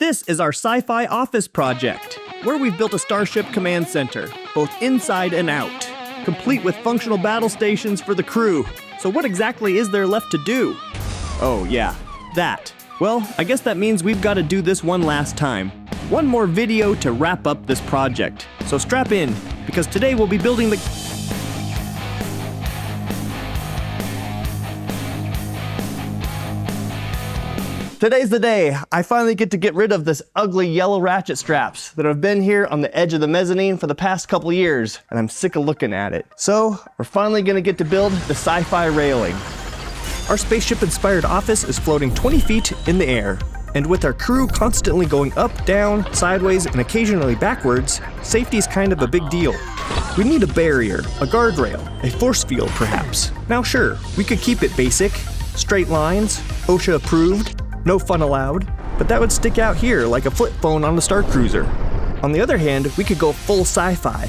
This is our Sci-Fi Office project, where we've built a Starship command center, both inside and out, complete with functional battle stations for the crew. So what exactly is there left to do? Oh yeah, that. Well, I guess that means we've got to do this one last time. One more video to wrap up this project. So strap in, because today we'll be building the... Today's the day. I finally get to get rid of this ugly yellow ratchet straps that have been here on the edge of the mezzanine for the past couple years, and I'm sick of looking at it. So, we're finally gonna get to build the sci-fi railing. Our spaceship-inspired office is floating 20 feet in the air, and with our crew constantly going up, down, sideways, and occasionally backwards, safety is kind of a big deal. We need a barrier, a guardrail, a force field perhaps. Now sure, we could keep it basic, straight lines, OSHA approved, no fun allowed, but that would stick out here like a flip phone on a Star Cruiser. On the other hand, we could go full sci-fi.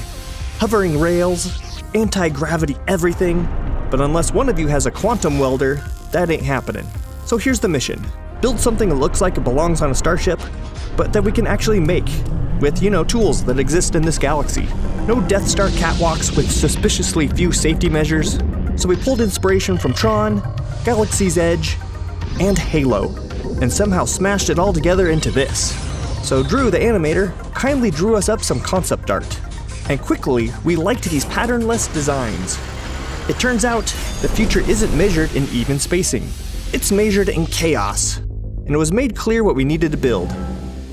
Hovering rails, anti-gravity everything, but unless one of you has a quantum welder, that ain't happening. So here's the mission. Build something that looks like it belongs on a starship, but that we can actually make, with, tools that exist in this galaxy. No Death Star catwalks with suspiciously few safety measures, so we pulled inspiration from Tron, Galaxy's Edge, and Halo, and somehow smashed it all together into this. So Drew, the animator, kindly drew us up some concept art, and quickly we liked these patternless designs. It turns out the future isn't measured in even spacing. It's measured in chaos, and it was made clear what we needed to build.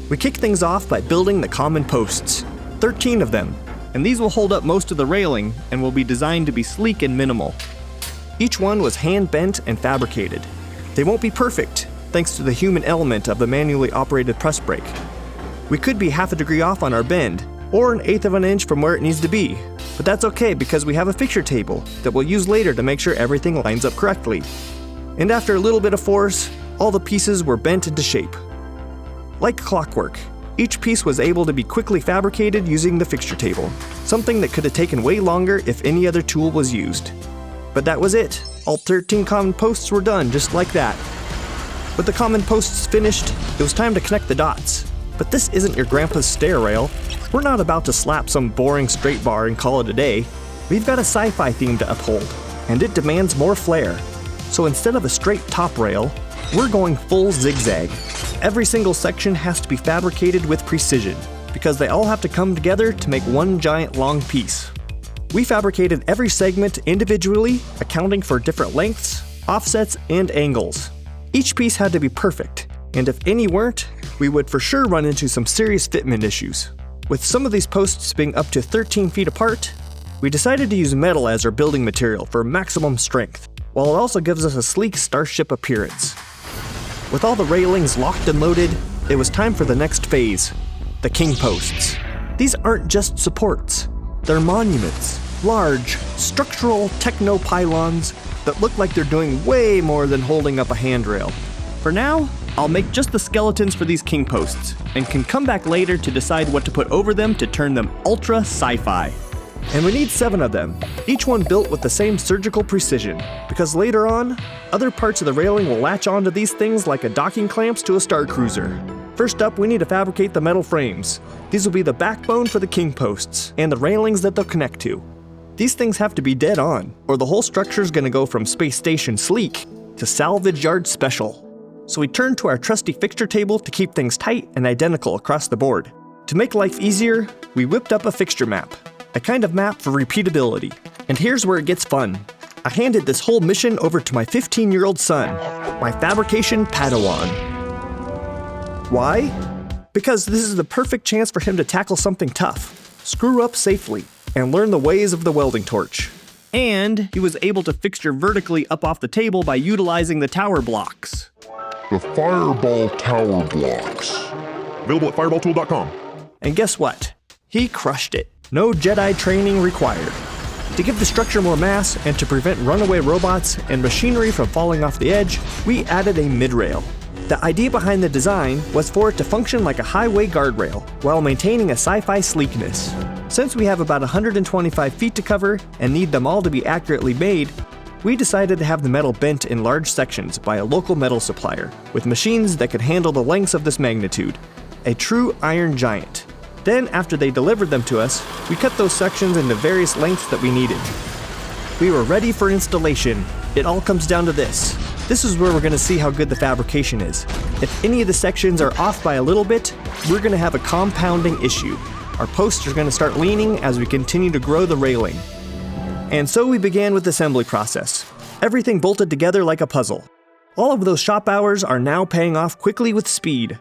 We kicked things off by building the common posts, 13 of them, and these will hold up most of the railing and will be designed to be sleek and minimal. Each one was hand-bent and fabricated. They won't be perfect, thanks to the human element of the manually operated press brake. We could be half a degree off on our bend, or 1/8 of an inch from where it needs to be, but that's okay because we have a fixture table that we'll use later to make sure everything lines up correctly. And after a little bit of force, all the pieces were bent into shape. Like clockwork, each piece was able to be quickly fabricated using the fixture table, something that could have taken way longer if any other tool was used. But that was it. All 13 common posts were done just like that. With the common posts finished, it was time to connect the dots. But this isn't your grandpa's stair rail. We're not about to slap some boring straight bar and call it a day. We've got a sci-fi theme to uphold, and it demands more flair. So instead of a straight top rail, we're going full zigzag. Every single section has to be fabricated with precision, because they all have to come together to make one giant long piece. We fabricated every segment individually, accounting for different lengths, offsets, and angles. Each piece had to be perfect, and if any weren't, we would for sure run into some serious fitment issues. With some of these posts being up to 13 feet apart, we decided to use metal as our building material for maximum strength, while it also gives us a sleek starship appearance. With all the railings locked and loaded, it was time for the next phase, the kingposts. These aren't just supports, they're monuments, large, structural techno-pylons that look like they're doing way more than holding up a handrail. For now, I'll make just the skeletons for these kingposts, and can come back later to decide what to put over them to turn them ultra sci-fi. And we need 7 of them, each one built with the same surgical precision, because later on, other parts of the railing will latch onto these things like a docking clamps to a Star Cruiser. First up, we need to fabricate the metal frames. These will be the backbone for the kingposts, and the railings that they'll connect to. These things have to be dead on, or the whole structure's gonna go from space station sleek to salvage yard special. So we turned to our trusty fixture table to keep things tight and identical across the board. To make life easier, we whipped up a fixture map, a kind of map for repeatability. And here's where it gets fun. I handed this whole mission over to my 15-year-old son, my fabrication Padawan. Why? Because this is the perfect chance for him to tackle something tough, screw up safely, and learn the ways of the welding torch. And he was able to fixture vertically up off the table by utilizing the tower blocks. The Fireball Tower Blocks. Available at fireballtool.com. And guess what? He crushed it. No Jedi training required. To give the structure more mass and to prevent runaway robots and machinery from falling off the edge, we added a mid-rail. The idea behind the design was for it to function like a highway guardrail while maintaining a sci-fi sleekness. Since we have about 125 feet to cover and need them all to be accurately made, we decided to have the metal bent in large sections by a local metal supplier, with machines that could handle the lengths of this magnitude. a true iron giant. Then, after they delivered them to us, we cut those sections into various lengths that we needed. We were ready for installation. It all comes down to this. This is where we're going to see how good the fabrication is. If any of the sections are off by a little bit, we're going to have a compounding issue. Our posts are going to start leaning as we continue to grow the railing. And so we began with the assembly process. Everything bolted together like a puzzle. All of those shop hours are now paying off quickly with speed.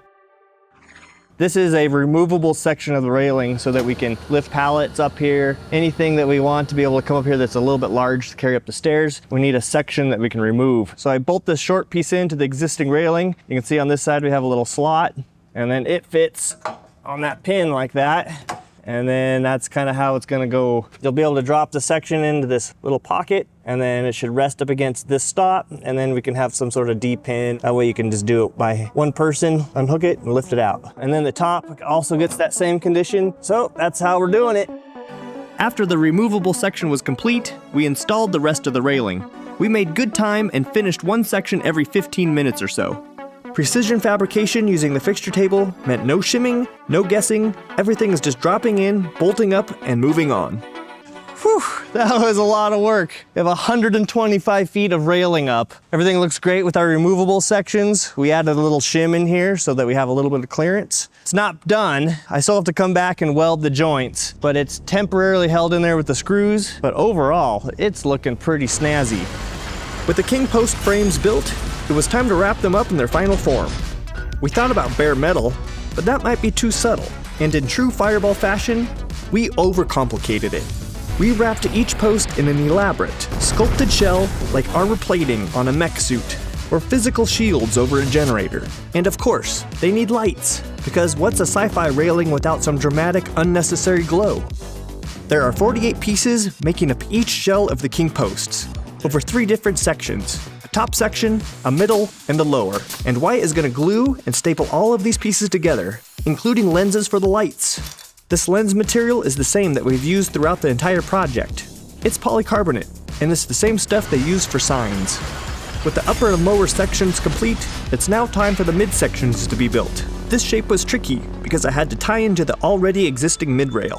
This is a removable section of the railing so that we can lift pallets up here. Anything that we want to be able to come up here that's a little bit large to carry up the stairs, we need a section that we can remove. So I bolt this short piece into the existing railing. You can see on this side we have a little slot, and then it fits on that pin like that. And then that's kind of how it's gonna go. You'll be able to drop the section into this little pocket, and then it should rest up against this stop, and then we can have some sort of D-pin. That way you can just do it by one person, unhook it and lift it out. And then the top also gets that same condition. So that's how we're doing it. After the removable section was complete, we installed the rest of the railing. We made good time and finished one section every 15 minutes or so. Precision fabrication using the fixture table meant no shimming, no guessing, everything is just dropping in, bolting up, and moving on. Whew, that was a lot of work. We have 125 feet of railing up. Everything looks great with our removable sections. We added a little shim in here so that we have a little bit of clearance. It's not done. I still have to come back and weld the joints, but it's temporarily held in there with the screws. But overall, it's looking pretty snazzy. With the king post frames built, it was time to wrap them up in their final form. We thought about bare metal, but that might be too subtle. And in true Fireball fashion, we overcomplicated it. We wrapped each post in an elaborate, sculpted shell like armor plating on a mech suit, or physical shields over a generator. And of course, they need lights, because what's a sci-fi railing without some dramatic, unnecessary glow? There are 48 pieces making up each shell of the king posts, over 3 different sections. A top section, a middle, and a lower. And Wyatt is going to glue and staple all of these pieces together, including lenses for the lights. This lens material is the same that we've used throughout the entire project. It's polycarbonate, and it's the same stuff they use for signs. With the upper and lower sections complete, it's now time for the mid-sections to be built. This shape was tricky because I had to tie into the already existing mid-rail.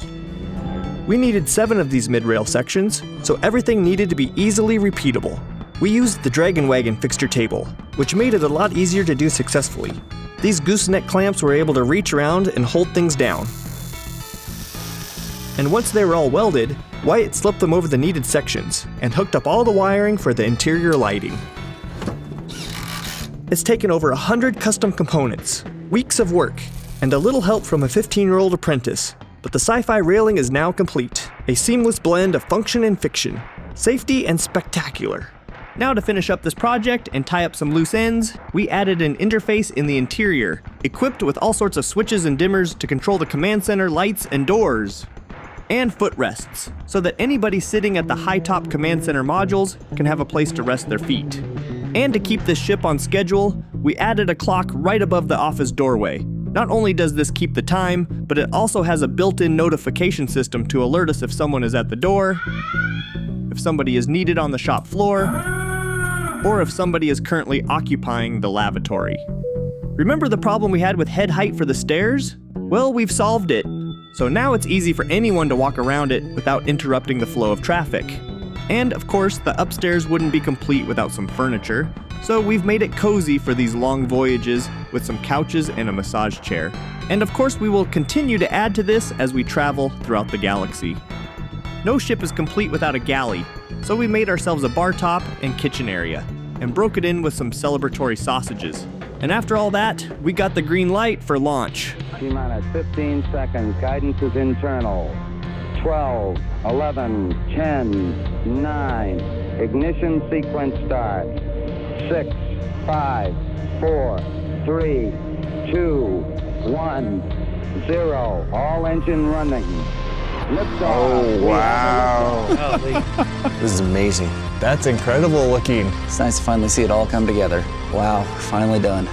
We needed 7 of these mid-rail sections, so everything needed to be easily repeatable. We used the Dragon Wagon fixture table, which made it a lot easier to do successfully. These gooseneck clamps were able to reach around and hold things down. And once they were all welded, Wyatt slipped them over the needed sections and hooked up all the wiring for the interior lighting. It's taken over 100 custom components, weeks of work, and a little help from a 15-year-old apprentice. But the sci-fi railing is now complete, a seamless blend of function and fiction, safety and spectacular. Now to finish up this project and tie up some loose ends, we added an interface in the interior, equipped with all sorts of switches and dimmers to control the command center lights and doors, and footrests, so that anybody sitting at the high-top command center modules can have a place to rest their feet. And to keep this ship on schedule, we added a clock right above the office doorway. Not only does this keep the time, but it also has a built-in notification system to alert us if someone is at the door, if somebody is needed on the shop floor, or if somebody is currently occupying the lavatory. Remember the problem we had with head height for the stairs? Well, we've solved it. So now it's easy for anyone to walk around it without interrupting the flow of traffic. And of course, the upstairs wouldn't be complete without some furniture, so we've made it cozy for these long voyages with some couches and a massage chair. And of course, we will continue to add to this as we travel throughout the galaxy. No ship is complete without a galley, so we made ourselves a bar top and kitchen area, and broke it in with some celebratory sausages. And after all that, we got the green light for launch. T-minus 15 seconds, guidance is internal. 12, 11, 10, 9, ignition sequence start. 6, 5, 4, 3, 2, 1, 0. All engine running. Liftoff. Oh, wow. This is amazing. That's incredible looking. It's nice to finally see it all come together. Wow, finally done.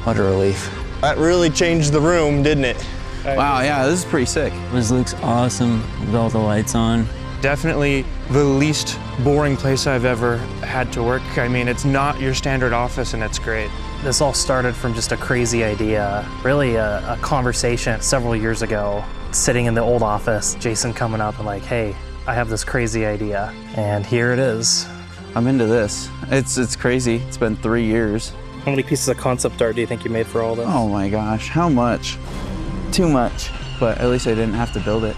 What a relief. That really changed the room, didn't it? Wow, yeah, this is pretty sick. This looks awesome with all the lights on. Definitely the least boring place I've ever had to work. I mean, it's not your standard office and it's great. This all started from just a crazy idea, really a conversation several years ago, sitting in the old office, Jason coming up and like, hey, I have this crazy idea, and here it is. I'm into this. It's crazy. It's been 3 years. How many pieces of concept art do you think you made for all this? Oh my gosh, how much? Too much, but at least I didn't have to build it.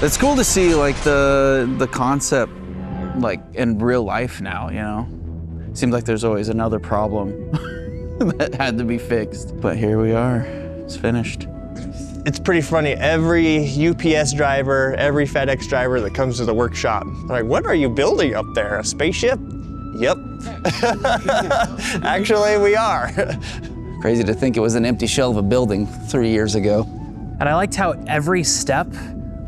It's cool to see like the concept like in real life now, you know? Seems like there's always another problem that had to be fixed, but here we are, it's finished. It's pretty funny. Every UPS driver, every FedEx driver that comes to the workshop, they're like, what are you building up there, a spaceship? Yep. Actually, we are. Crazy to think it was an empty shell of a building 3 years ago. And I liked how every step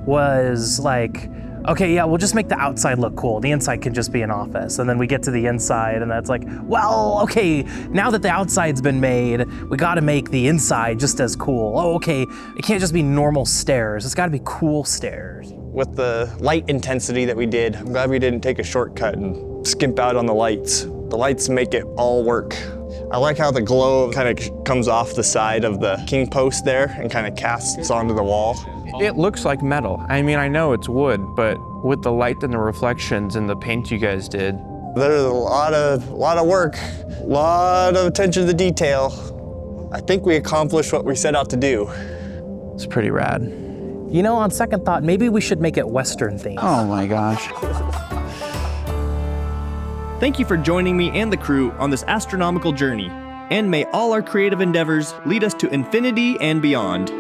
was like, okay, yeah, we'll just make the outside look cool. The inside can just be an office. And then we get to the inside and that's like, well, okay, now that the outside's been made, we gotta make the inside just as cool. Oh, okay, it can't just be normal stairs. It's gotta be cool stairs. With the light intensity that we did, I'm glad we didn't take a shortcut and skimp out on the lights. The lights make it all work. I like how the glow kind of comes off the side of the king post there and kind of casts onto the wall. It looks like metal. I mean, I know it's wood, but with the light and the reflections and the paint you guys did. There's a lot of work, a lot of attention to the detail. I think we accomplished what we set out to do. It's pretty rad. You know, on second thought, maybe we should make it Western themed. Oh my gosh. Thank you for joining me and the crew on this astronomical journey, and may all our creative endeavors lead us to infinity and beyond.